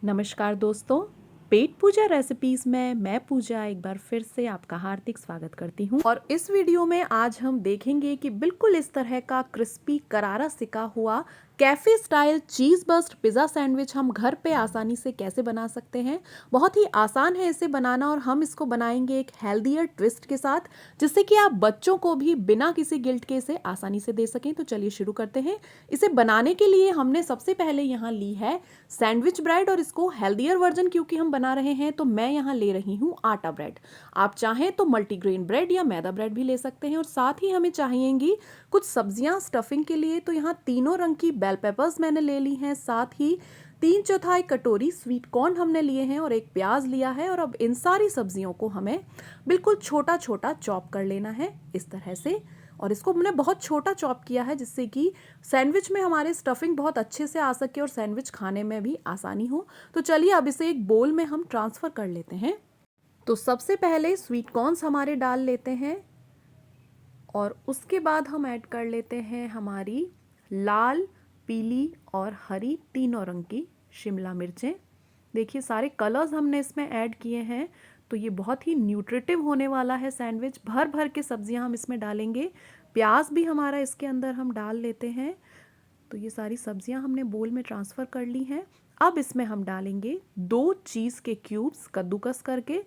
नमस्कार दोस्तों, पेट पूजा रेसिपीज में मैं पूजा एक बार फिर से आपका हार्दिक स्वागत करती हूँ। और इस वीडियो में आज हम देखेंगे कि बिल्कुल इस तरह का क्रिस्पी करारा सिका हुआ कैफे स्टाइल चीज़ बस्ट पिज़्ज़ा सैंडविच हम घर पे आसानी से कैसे बना सकते हैं। बहुत ही आसान है इसे बनाना और हम इसको बनाएंगे एक हेल्दियर ट्विस्ट के साथ, जिससे कि आप बच्चों को भी बिना किसी गिल्ट के इसे आसानी से दे सकें। तो चलिए शुरू करते हैं। इसे बनाने के लिए हमने सबसे पहले यहाँ ली है सैंडविच ब्रेड, और इसको हेल्दियर वर्जन क्योंकि हम बना रहे हैं तो मैं यहाँ ले रही हूँ आटा ब्रेड। आप चाहें तो मल्टीग्रेन ब्रेड या मैदा ब्रेड भी ले सकते हैं। और साथ ही हमें चाहिएंगी कुछ सब्जियां स्टफिंग के लिए। तो यहाँ तीनों रंग की बेल पेपर्स मैंने ले ली हैं, साथ ही 3/4 कटोरी स्वीट कॉर्न हमने लिए हैं और एक प्याज लिया है। और अब इन सारी सब्जियों को हमें बिल्कुल छोटा छोटा चॉप कर लेना है इस तरह से। और इसको हमने बहुत छोटा चॉप किया है जिससे कि सैंडविच में हमारे स्टफिंग बहुत अच्छे से आ सके और सैंडविच खाने में भी आसानी हो। तो चलिए अब इसे एक बोल में हम ट्रांसफ़र कर लेते हैं। तो सबसे पहले स्वीट कॉर्न्स हमारे डाल लेते हैं और उसके बाद हम ऐड कर लेते हैं हमारी लाल, पीली और हरी तीनों रंग की शिमला मिर्चें। देखिए सारे कलर्स हमने इसमें ऐड किए हैं, तो ये बहुत ही न्यूट्रिटिव होने वाला है सैंडविच। भर भर के सब्जियां हम इसमें डालेंगे। प्याज भी हमारा इसके अंदर हम डाल लेते हैं। तो ये सारी सब्जियां हमने बोल में ट्रांसफ़र कर ली हैं। अब इसमें हम डालेंगे 2 चीज़ के क्यूब्स कद्दूकस करके।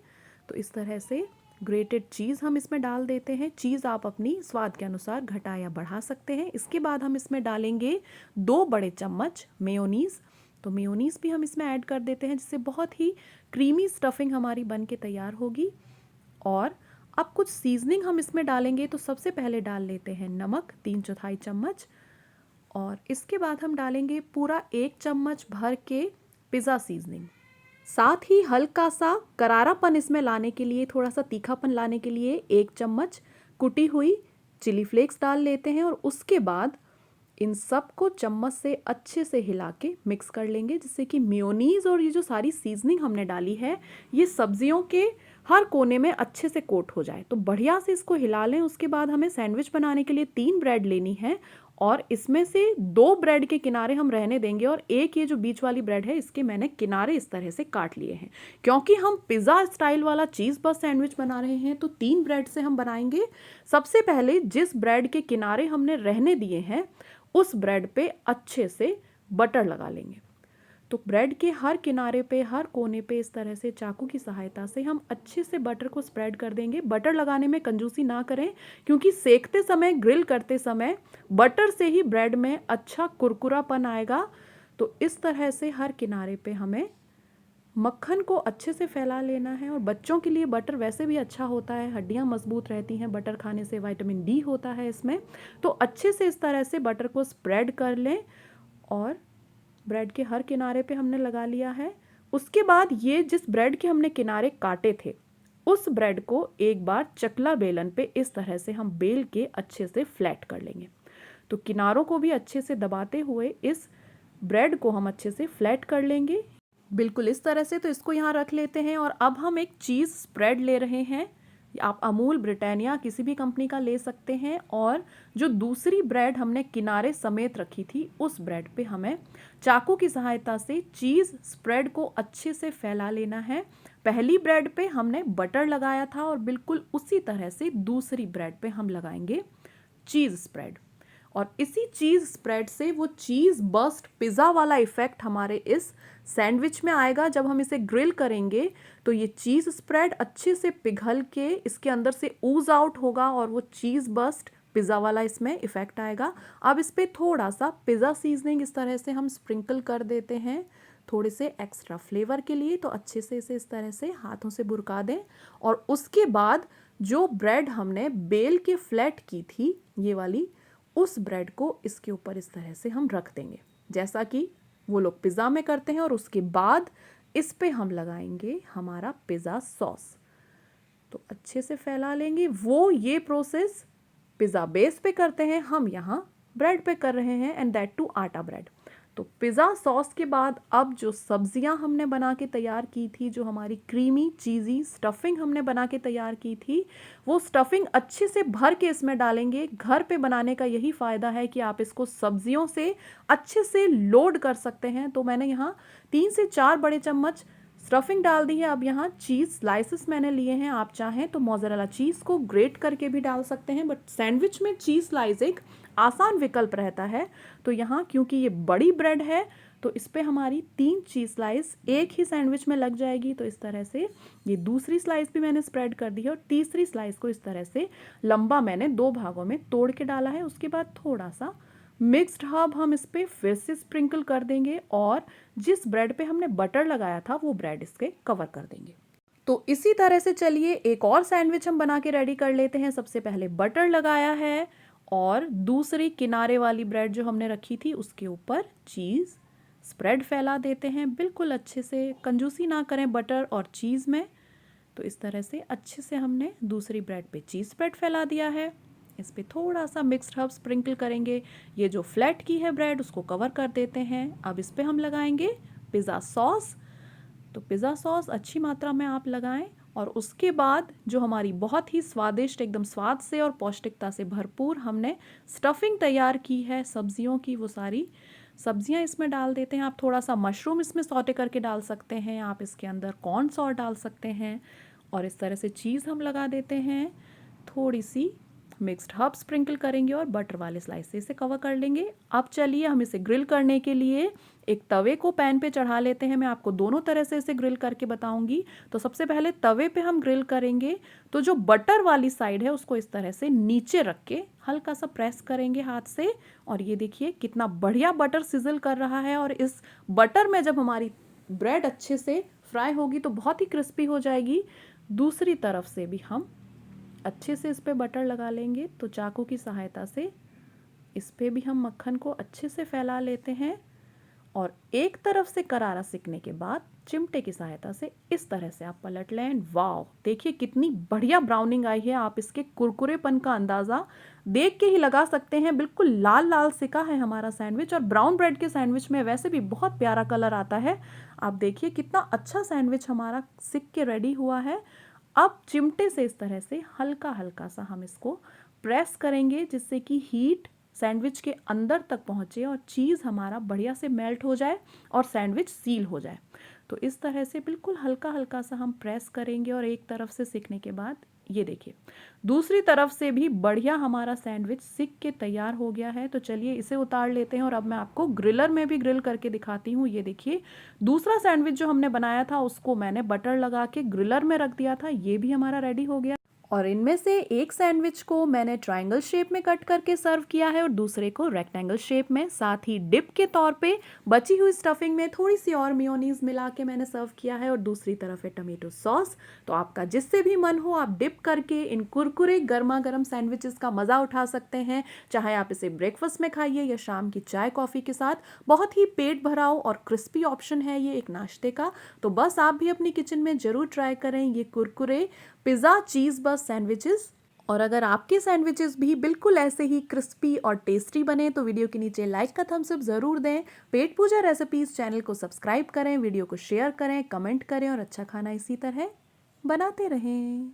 तो इस तरह से ग्रेटेड चीज़ हम इसमें डाल देते हैं। चीज़ आप अपनी स्वाद के अनुसार घटा या बढ़ा सकते हैं। इसके बाद हम इसमें डालेंगे 2 बड़े चम्मच मेयोनीज़। तो मेयोनीज़ भी हम इसमें ऐड कर देते हैं, जिससे बहुत ही क्रीमी स्टफिंग हमारी बन के तैयार होगी। और अब कुछ सीजनिंग हम इसमें डालेंगे। तो सबसे पहले डाल लेते हैं नमक 3/4 चम्मच, और इसके बाद हम डालेंगे पूरा 1 चम्मच भर के पिज़्ज़ा सीजनिंग। साथ ही हल्का सा करारापन इसमें लाने के लिए, थोड़ा सा तीखापन लाने के लिए 1 चम्मच कुटी हुई चिली फ्लेक्स डाल लेते हैं। और उसके बाद इन सब को चम्मच से अच्छे से हिला के मिक्स कर लेंगे, जिससे कि मेयोनीज़ और ये जो सारी सीजनिंग हमने डाली है ये सब्जियों के हर कोने में अच्छे से कोट हो जाए। तो बढ़िया से इसको हिला लें। उसके बाद हमें सैंडविच बनाने के लिए 3 ब्रेड लेनी है, और इसमें से 2 ब्रेड के किनारे हम रहने देंगे और एक ये जो बीच वाली ब्रेड है इसके मैंने किनारे इस तरह से काट लिए हैं। क्योंकि हम पिज़्ज़ा स्टाइल वाला चीज़ बस सैंडविच बना रहे हैं तो 3 ब्रेड से हम बनाएंगे। सबसे पहले जिस ब्रेड के किनारे हमने रहने दिए हैं उस ब्रेड पे अच्छे से बटर लगा लेंगे। तो ब्रेड के हर किनारे पे, हर कोने पे इस तरह से चाकू की सहायता से हम अच्छे से बटर को स्प्रेड कर देंगे। बटर लगाने में कंजूसी ना करें, क्योंकि सेकते समय, ग्रिल करते समय बटर से ही ब्रेड में अच्छा कुरकुरापन आएगा। तो इस तरह से हर किनारे पे हमें मक्खन को अच्छे से फैला लेना है। और बच्चों के लिए बटर वैसे भी अच्छा होता है, हड्डियां मजबूत रहती हैं बटर खाने से, विटामिन डी होता है इसमें। तो अच्छे से इस तरह से बटर को स्प्रेड कर लें और ब्रेड के हर किनारे पे हमने लगा लिया है। उसके बाद ये जिस ब्रेड के हमने किनारे काटे थे उस ब्रेड को एक बार चकला बेलन पे इस तरह से हम बेल के अच्छे से फ्लैट कर लेंगे। तो किनारों को भी अच्छे से दबाते हुए इस ब्रेड को हम अच्छे से फ्लैट कर लेंगे, बिल्कुल इस तरह से। तो इसको यहाँ रख लेते हैं। और अब हम एक चीज़ स्प्रेड ले रहे हैं। आप अमूल, ब्रिटानिया किसी भी कंपनी का ले सकते हैं। और जो दूसरी ब्रेड हमने किनारे समेत रखी थी उस ब्रेड पे हमें चाकू की सहायता से चीज़ स्प्रेड को अच्छे से फैला लेना है। पहली ब्रेड पे हमने बटर लगाया था और बिल्कुल उसी तरह से दूसरी ब्रेड पे हम लगाएंगे चीज़ स्प्रेड। और इसी चीज़ स्प्रेड से वो चीज़ बस्ट पिज़्ज़ा वाला इफ़ेक्ट हमारे इस सैंडविच में आएगा। जब हम इसे ग्रिल करेंगे तो ये चीज़ स्प्रेड अच्छे से पिघल के इसके अंदर से ऊज आउट होगा और वो चीज़ बस्ट पिज़्ज़ा वाला इसमें इफ़ेक्ट आएगा। अब इस पर थोड़ा सा पिज़्ज़ा सीजनिंग इस तरह से हम स्प्रिंकल कर देते हैं, थोड़े से एक्स्ट्रा फ्लेवर के लिए। तो अच्छे से इसे इस तरह से हाथों से बुरका दें। और उसके बाद जो ब्रेड हमने बेल के फ्लैट की थी ये वाली, उस ब्रेड को इसके ऊपर इस तरह से हम रख देंगे, जैसा कि वो लोग पिज़्ज़ा में करते हैं। और उसके बाद इस पे हम लगाएंगे हमारा पिज़्ज़ा सॉस। तो अच्छे से फैला लेंगे। वो ये प्रोसेस पिज़्ज़ा बेस पे करते हैं, हम यहाँ ब्रेड पे कर रहे हैं, एंड दैट टू आटा ब्रेड। तो पिज़्ज़ा सॉस के बाद अब जो सब्जियां हमने बना के तैयार की थी, जो हमारी क्रीमी चीज़ी स्टफिंग हमने बना के तैयार की थी, वो स्टफिंग अच्छे से भर के इसमें डालेंगे। घर पे बनाने का यही फ़ायदा है कि आप इसको सब्जियों से अच्छे से लोड कर सकते हैं। तो मैंने यहाँ 3 से 4 बड़े चम्मच स्टफिंग डाल दी है। अब यहाँ चीज़ स्लाइसेस मैंने लिए हैं, आप चाहें तो मोज़रेला चीज़ को ग्रेट करके भी डाल सकते हैं, बट सैंडविच में चीज़ स्लाइस एक आसान विकल्प रहता है। तो यहाँ क्योंकि ये बड़ी ब्रेड है तो इस पर हमारी 3 चीज़ स्लाइस एक ही सैंडविच में लग जाएगी। तो इस तरह से ये दूसरी स्लाइस भी मैंने स्प्रेड कर दी है और तीसरी स्लाइस को इस तरह से लंबा मैंने 2 भागों में तोड़ के डाला है। उसके बाद थोड़ा सा मिक्स्ड हर्ब हम इस पर फिर से स्प्रिंकल कर देंगे और जिस ब्रेड पे हमने बटर लगाया था वो ब्रेड इसके कवर कर देंगे। तो इसी तरह से चलिए एक और सैंडविच हम बना के रेडी कर लेते हैं। सबसे पहले बटर लगाया है और दूसरी किनारे वाली ब्रेड जो हमने रखी थी उसके ऊपर चीज़ स्प्रेड फैला देते हैं। बिल्कुल अच्छे से, कंजूसी ना करें बटर और चीज़ में। तो इस तरह से अच्छे से हमने दूसरी ब्रेड पे चीज़ स्प्रेड फैला दिया है। इस पर थोड़ा सा मिक्स्ड हर्ब स्प्रिंकल करेंगे। ये जो फ्लैट की है ब्रेड उसको कवर कर देते हैं। अब इस पर हम लगाएंगे पिज़्ज़ा सॉस। तो पिज़्ज़ा सॉस अच्छी मात्रा में आप लगाएं और उसके बाद जो हमारी बहुत ही स्वादिष्ट, एकदम स्वाद से और पौष्टिकता से भरपूर हमने स्टफिंग तैयार की है सब्जियों की, वो सारी सब्जियां इसमें डाल देते हैं। आप थोड़ा सा मशरूम इसमें सौटे करके डाल सकते हैं, आप इसके अंदर कॉर्न सॉस डाल सकते हैं और इस तरह से चीज़ हम लगा देते हैं। थोड़ी सी मिक्स्ड हर्ब स्प्रिंकल करेंगे और बटर वाले स्लाइस से इसे कवर कर लेंगे। अब चलिए हम इसे ग्रिल करने के लिए एक तवे को पैन पे चढ़ा लेते हैं। मैं आपको दोनों तरह से इसे ग्रिल करके बताऊंगी। तो सबसे पहले तवे पे हम ग्रिल करेंगे तो जो बटर वाली साइड है उसको इस तरह से नीचे रख के हल्का सा प्रेस करेंगे हाथ से और ये देखिए कितना बढ़िया बटर सिजल कर रहा है। और इस बटर में जब हमारी ब्रेड अच्छे से फ्राई होगी तो बहुत ही क्रिस्पी हो जाएगी। दूसरी तरफ से भी हम अच्छे से इस पे बटर लगा लेंगे। तो चाकू की सहायता से इस पे भी हम मक्खन को अच्छे से फैला लेते हैं और एक तरफ से करारा सिकने के बाद चिमटे की सहायता से इस तरह से आप पलट लें। वाव, देखिए कितनी बढ़िया ब्राउनिंग आई है। आप इसके कुरकुरेपन का अंदाज़ा देख के ही लगा सकते हैं। बिल्कुल लाल लाल सिका है हमारा सैंडविच और ब्राउन ब्रेड के सैंडविच में वैसे भी बहुत प्यारा कलर आता है। आप देखिए कितना अच्छा सैंडविच हमारा सिक के रेडी हुआ है। अब चिमटे से इस तरह से हल्का हल्का सा हम इसको प्रेस करेंगे जिससे कि हीट सैंडविच के अंदर तक पहुँचे और चीज़ हमारा बढ़िया से मेल्ट हो जाए और सैंडविच सील हो जाए। तो इस तरह से बिल्कुल हल्का हल्का सा हम प्रेस करेंगे और एक तरफ से सिकने के बाद ये देखिए दूसरी तरफ से भी बढ़िया हमारा सैंडविच सिक के तैयार हो गया है। तो चलिए इसे उतार लेते हैं और अब मैं आपको ग्रिलर में भी ग्रिल करके दिखाती हूँ। ये देखिए दूसरा सैंडविच जो हमने बनाया था उसको मैंने बटर लगा के ग्रिलर में रख दिया था, ये भी हमारा रेडी हो गया। और इनमें से एक सैंडविच को मैंने ट्रायंगल शेप में कट करके सर्व किया है और दूसरे को रेक्टेंगल शेप में। साथ ही डिप के तौर पे बची हुई स्टफिंग में थोड़ी सी और मेयोनीज मिला के मैंने सर्व किया है और दूसरी तरफ है टमेटो सॉस। तो आपका जिससे भी मन हो आप डिप करके इन कुरकुरे गर्मा गर्म सैंडविचेस का मज़ा उठा सकते हैं। चाहे आप इसे ब्रेकफास्ट में खाइए या शाम की चाय कॉफ़ी के साथ, बहुत ही पेट भराओ और क्रिस्पी ऑप्शन है ये एक नाश्ते का। तो बस आप भी अपनी किचन में ज़रूर ट्राई करें ये कुरकुरे पिज़्ज़ा चीज़ बस सैंडविचेस। और अगर आपके सैंडविचेस भी बिल्कुल ऐसे ही क्रिस्पी और टेस्टी बने तो वीडियो के नीचे लाइक का थम्स अप ज़रूर दें। पेट पूजा रेसिपीज़ चैनल को सब्सक्राइब करें, वीडियो को शेयर करें, कमेंट करें और अच्छा खाना इसी तरह बनाते रहें।